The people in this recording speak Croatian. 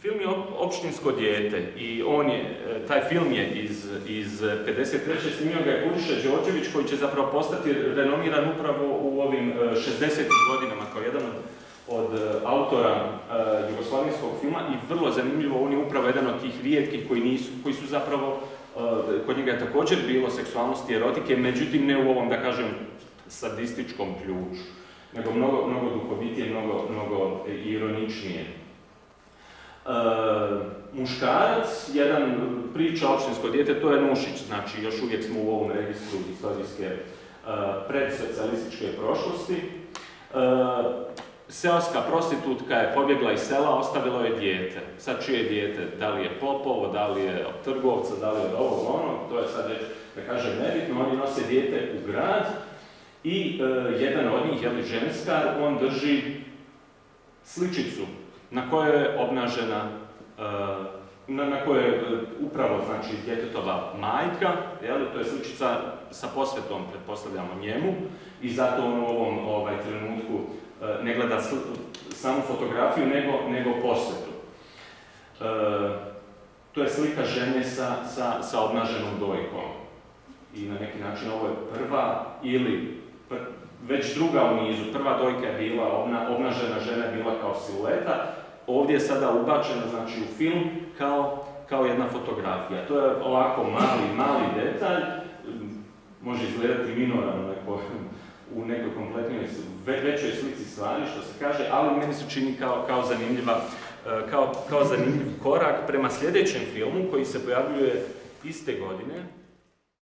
Film je Opštinsko dijete i taj film je iz 53. snimio ga je Puriša Đorđević koji će zapravo postati renomiran upravo u ovim 60. godinama kao jedan od autora jugoslavenskog filma i vrlo zanimljivo, on je upravo jedan od tih rijetkih koji su zapravo, kod njega je također bilo seksualnosti i erotike, međutim ne u ovom, da kažem, sadističkom ključu, nego mnogo duhovitije, mnogo ironičnije. Muškarac, jedan priča Opštinsko dijete, to je Nušić, znači još uvijek smo u ovom registru istorijske predsocijalističke prošlosti. Seoska prostitutka je pobjegla iz sela, ostavila je dijete. Sad čije je dijete? Da li je Popovo, da li je od trgovca, da li je od ovog onog, to je sad već, da kažem, nebitno. Oni nose dijete u grad i jedan od njih, jeli ženskar, on drži sličicu na kojoj je obnažena, na kojoj je upravo, znači, djetetova majka, jeli, to je sličica sa posvetom, pretpostavljamo njemu, i zato on u ovom trenutku ne gleda samu fotografiju, nego posvetu. To je slika žene sa obnaženom dojkom. I na neki način ovo je prva ili već druga u nizu. Prva dojka je bila, obnažena žena je bila kao silueta. Ovdje je sada ubačena, znači, u film kao jedna fotografija. To je ovako mali detalj, može izgledati minoran u nekoj kompletnoj, većoj slici stvari, što se kaže, ali meni se čini kao zanimljiv korak prema sljedećem filmu koji se pojavljuje iste godine.